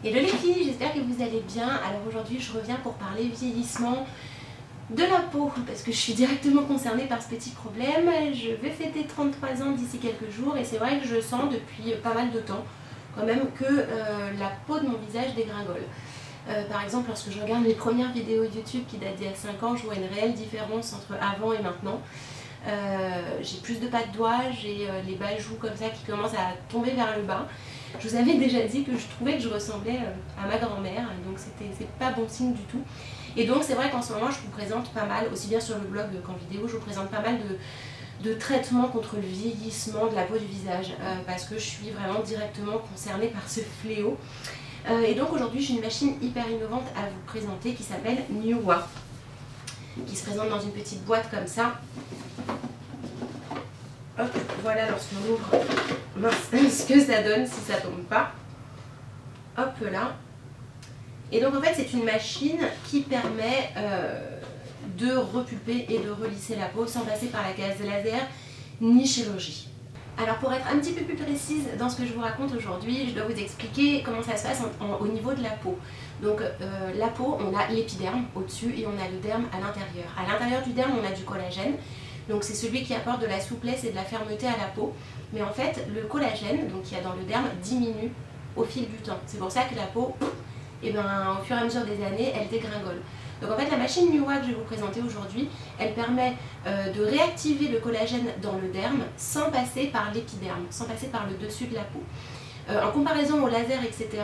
Hello les filles, j'espère que vous allez bien. Alors aujourd'hui je reviens pour parler vieillissement de la peau parce que je suis directement concernée par ce petit problème. Je vais fêter 33 ans d'ici quelques jours et c'est vrai que je sens depuis pas mal de temps quand même que la peau de mon visage dégringole. Par exemple, lorsque je regarde mes premières vidéos YouTube qui datent d'il y a 5 ans, je vois une réelle différence entre avant et maintenant. J'ai plus de pas de doigts, j'ai les bajoux comme ça qui commencent à tomber vers le bas. Je vous avais déjà dit que je trouvais que je ressemblais à ma grand-mère, donc c'est pas bon signe du tout. Et donc c'est vrai qu'en ce moment je vous présente pas mal, aussi bien sur le blog qu'en vidéo, je vous présente pas mal de traitements contre le vieillissement de la peau du visage, parce que je suis vraiment directement concernée par ce fléau. Et donc aujourd'hui j'ai une machine hyper innovante à vous présenter qui s'appelle Nuwa, qui se présente dans une petite boîte comme ça. Hop, voilà lorsqu'on ouvre ce que ça donne si ça tombe pas. Hop là. Et donc en fait c'est une machine qui permet de repulper et de relisser la peau sans passer par la case laser ni chirurgie. Alors pour être un petit peu plus précise dans ce que je vous raconte aujourd'hui, je dois vous expliquer comment ça se passe au niveau de la peau. Donc la peau, on a l'épiderme au-dessus et on a le derme à l'intérieur. À l'intérieur du derme, on a du collagène. Donc c'est celui qui apporte de la souplesse et de la fermeté à la peau. Mais en fait, le collagène, donc qu'il y a dans le derme, diminue au fil du temps. C'est pour ça que la peau, au fur et à mesure des années, elle dégringole. Donc en fait, la machine Nuwa que je vais vous présenter aujourd'hui, elle permet de réactiver le collagène dans le derme sans passer par l'épiderme, sans passer par le dessus de la peau. En comparaison au laser, etc.,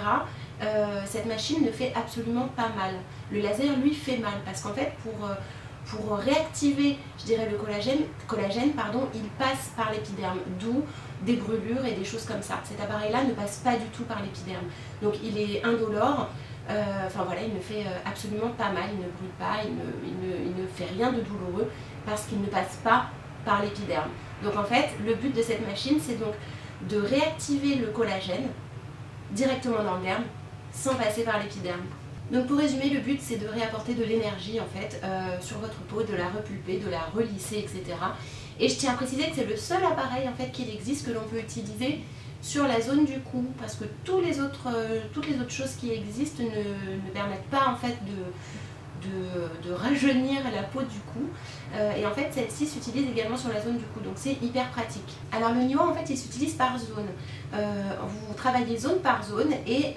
cette machine ne fait absolument pas mal. Le laser, lui, fait mal parce qu'en fait, pour réactiver, je dirais, le collagène, il passe par l'épiderme, d'où des brûlures et des choses comme ça. Cet appareil-là ne passe pas du tout par l'épiderme. Donc il est indolore, il ne fait absolument pas mal, il ne brûle pas, il ne fait rien de douloureux parce qu'il ne passe pas par l'épiderme. Donc en fait, le but de cette machine, c'est donc de réactiver le collagène directement dans le derme sans passer par l'épiderme. Donc pour résumer, le but c'est de réapporter de l'énergie en fait sur votre peau, de la repulper, de la relisser, etc. Et je tiens à préciser que c'est le seul appareil en fait qu'il existe que l'on peut utiliser sur la zone du cou, parce que toutes les autres choses qui existent ne permettent pas en fait de rajeunir la peau du cou, et en fait celle-ci s'utilise également sur la zone du cou, donc c'est hyper pratique. Alors le Nuwa en fait il s'utilise par zone, vous travaillez zone par zone et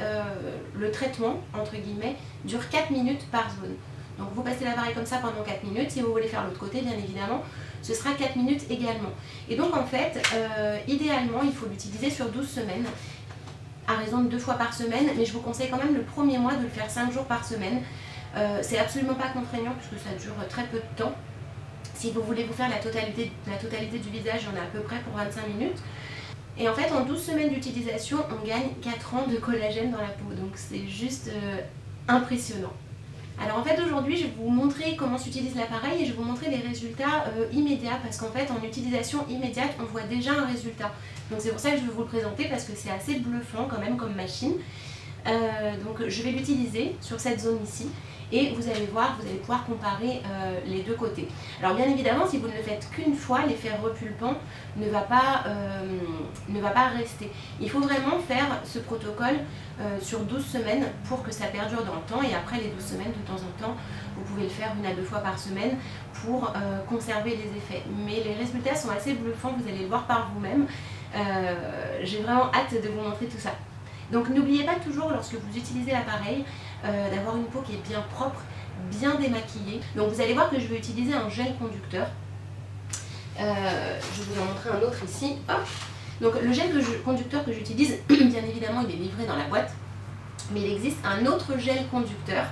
le traitement entre guillemets dure 4 minutes par zone. Donc vous passez l'appareil comme ça pendant 4 minutes, si vous voulez faire l'autre côté bien évidemment ce sera 4 minutes également. Et donc en fait idéalement il faut l'utiliser sur 12 semaines à raison de 2 fois par semaine, mais je vous conseille quand même le premier mois de le faire 5 jours par semaine. C'est absolument pas contraignant puisque ça dure très peu de temps. Si vous voulez vous faire la totalité du visage, il y en a à peu près pour 25 minutes. Et en fait, en 12 semaines d'utilisation, on gagne 4 ans de collagène dans la peau. Donc c'est juste impressionnant. Alors en fait, aujourd'hui, je vais vous montrer comment s'utilise l'appareil et je vais vous montrer les résultats immédiats. Parce qu'en fait, en utilisation immédiate, on voit déjà un résultat. Donc c'est pour ça que je vais vous le présenter parce que c'est assez bluffant quand même comme machine. Donc je vais l'utiliser sur cette zone ici et vous allez voir, vous allez pouvoir comparer les deux côtés. Alors bien évidemment, si vous ne le faites qu'une fois, l'effet repulpant ne va pas rester. Il faut vraiment faire ce protocole sur 12 semaines pour que ça perdure dans le temps, et après les 12 semaines, de temps en temps, vous pouvez le faire 1 à 2 fois par semaine pour conserver les effets. Mais les résultats sont assez bluffants, vous allez le voir par vous-même. J'ai vraiment hâte de vous montrer tout ça. Donc n'oubliez pas toujours lorsque vous utilisez l'appareil d'avoir une peau qui est bien propre, bien démaquillée. Donc vous allez voir que je vais utiliser un gel conducteur. Je vais vous en montrer un autre ici. Hop. Donc le gel conducteur que j'utilise, bien évidemment il est livré dans la boîte, mais il existe un autre gel conducteur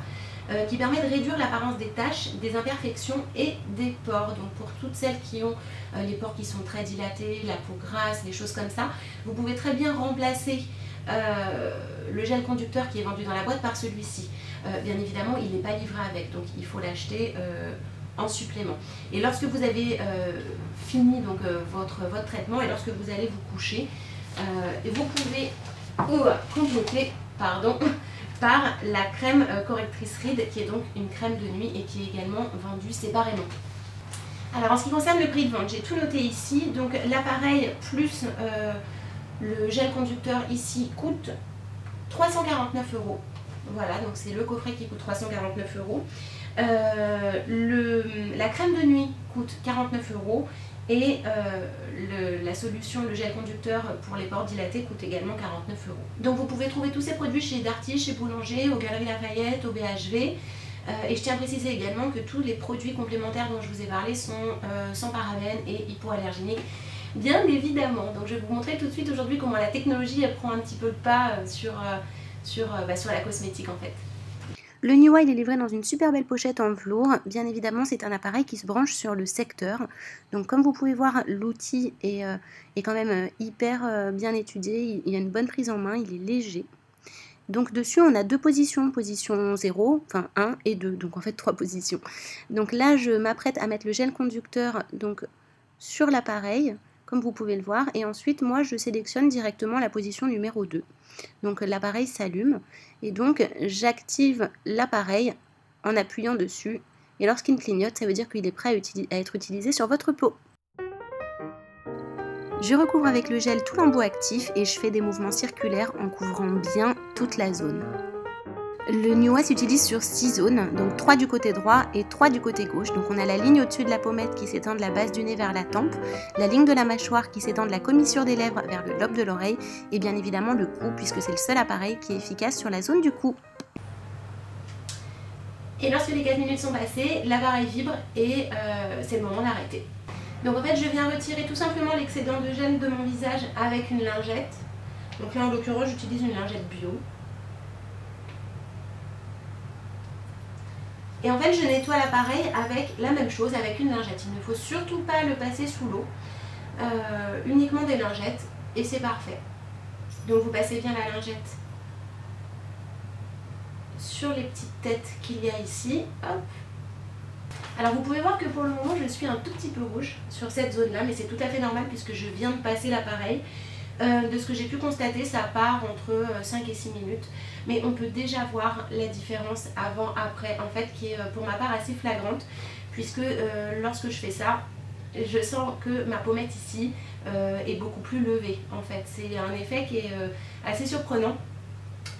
qui permet de réduire l'apparence des taches, des imperfections et des pores. Donc pour toutes celles qui ont les pores qui sont très dilatés, la peau grasse, des choses comme ça, vous pouvez très bien remplacer le gel conducteur qui est vendu dans la boîte par celui-ci. Bien évidemment il n'est pas livré avec, donc il faut l'acheter en supplément. Et lorsque vous avez fini donc, votre traitement et lorsque vous allez vous coucher, vous pouvez compléter par la crème correctrice rides, qui est donc une crème de nuit et qui est également vendue séparément. Alors en ce qui concerne le prix de vente, j'ai tout noté ici. Donc l'appareil plus le gel conducteur ici coûte 349 €. Voilà, donc c'est le coffret qui coûte 349 €. La crème de nuit coûte 49 € et la solution, le gel conducteur pour les pores dilatés coûte également 49 €. Donc vous pouvez trouver tous ces produits chez Darty, chez Boulanger, aux Galeries Lafayette, au BHV. Et je tiens à préciser également que tous les produits complémentaires dont je vous ai parlé sont sans parabènes et hypoallergéniques, bien évidemment. Donc je vais vous montrer tout de suite aujourd'hui comment la technologie elle prend un petit peu le pas sur la cosmétique en fait. Le Niwa il est livré dans une super belle pochette en velours. Bien évidemment c'est un appareil qui se branche sur le secteur. Donc comme vous pouvez voir, l'outil est quand même hyper bien étudié. Il a une bonne prise en main, il est léger. Donc dessus on a deux positions, position 0, enfin 1 et 2, donc en fait 3 positions. Donc là je m'apprête à mettre le gel conducteur donc sur l'appareil, comme vous pouvez le voir, et ensuite moi je sélectionne directement la position numéro 2. Donc l'appareil s'allume et donc j'active l'appareil en appuyant dessus, et lorsqu'il clignote ça veut dire qu'il est prêt à être utilisé sur votre peau. Je recouvre avec le gel tout l'embout actif et je fais des mouvements circulaires en couvrant bien toute la zone. Le Niwa s'utilise sur 6 zones, donc 3 du côté droit et 3 du côté gauche. Donc on a la ligne au-dessus de la pommette qui s'étend de la base du nez vers la tempe, la ligne de la mâchoire qui s'étend de la commissure des lèvres vers le lobe de l'oreille et bien évidemment le cou, puisque c'est le seul appareil qui est efficace sur la zone du cou. Et lorsque les 4 minutes sont passées, l'appareil vibre et c'est le moment d'arrêter. Donc en fait je viens retirer tout simplement l'excédent de gel de mon visage avec une lingette. Donc là en l'occurrence j'utilise une lingette bio. Et en fait je nettoie l'appareil avec la même chose, avec une lingette. Il ne faut surtout pas le passer sous l'eau, uniquement des lingettes et c'est parfait. Donc vous passez bien la lingette sur les petites têtes qu'il y a ici. Hop. Alors vous pouvez voir que pour le moment je suis un tout petit peu rouge sur cette zone là, mais c'est tout à fait normal puisque je viens de passer l'appareil. De ce que j'ai pu constater, ça part entre 5 et 6 minutes, mais on peut déjà voir la différence avant-après en fait qui est pour ma part assez flagrante, puisque lorsque je fais ça, je sens que ma pommette ici est beaucoup plus levée en fait. C'est un effet qui est assez surprenant.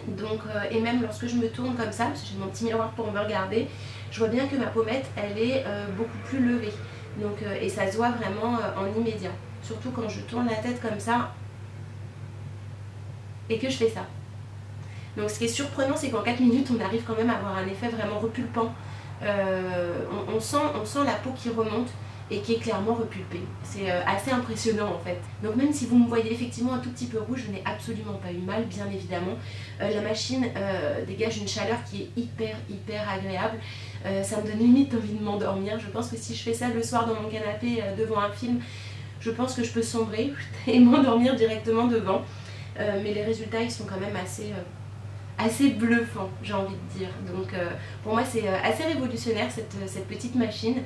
Donc, et même lorsque je me tourne comme ça, parce que j'ai mon petit miroir pour me regarder, je vois bien que ma pommette elle est beaucoup plus levée. Donc, et ça se voit vraiment en immédiat. Surtout quand je tourne la tête comme ça et que je fais ça. Donc ce qui est surprenant, c'est qu'en 4 minutes on arrive quand même à avoir un effet vraiment repulpant. On sent la peau qui remonte et qui est clairement repulpée. C'est assez impressionnant en fait. Donc même si vous me voyez effectivement un tout petit peu rouge, je n'ai absolument pas eu mal, bien évidemment. La machine dégage une chaleur qui est hyper agréable. Ça me donne limite envie de m'endormir. Je pense que si je fais ça le soir dans mon canapé devant un film, je pense que je peux sombrer et m'endormir directement devant. Mais les résultats ils sont quand même assez bluffants, j'ai envie de dire. Donc pour moi c'est assez révolutionnaire cette petite machine.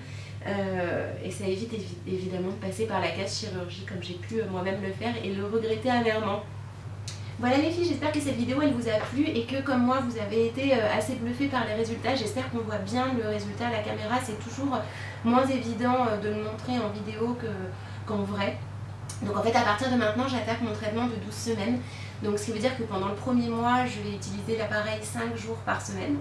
Et ça évite évidemment de passer par la case chirurgie comme j'ai pu moi-même le faire et le regretter amèrement. Voilà les filles, j'espère que cette vidéo elle vous a plu et que comme moi vous avez été assez bluffés par les résultats. J'espère qu'on voit bien le résultat à la caméra, c'est toujours moins évident de le montrer en vidéo qu'en vrai. Donc en fait à partir de maintenant j'attaque mon traitement de 12 semaines. Donc ce qui veut dire que pendant le premier mois je vais utiliser l'appareil 5 jours par semaine.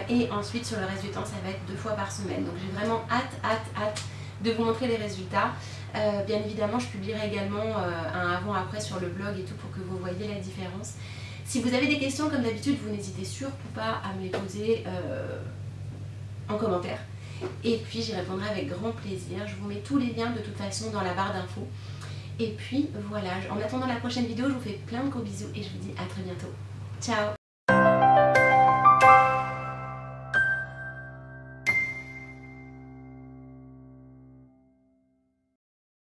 Et ensuite sur le reste du temps ça va être 2 fois par semaine. Donc j'ai vraiment hâte de vous montrer les résultats. Bien évidemment je publierai également un avant-après sur le blog et tout pour que vous voyez la différence. Si vous avez des questions comme d'habitude, vous n'hésitez surtout pas à me les poser en commentaire. Et puis j'y répondrai avec grand plaisir. Je vous mets tous les liens de toute façon dans la barre d'infos. Et puis voilà, en attendant la prochaine vidéo, je vous fais plein de gros bisous et je vous dis à très bientôt. Ciao!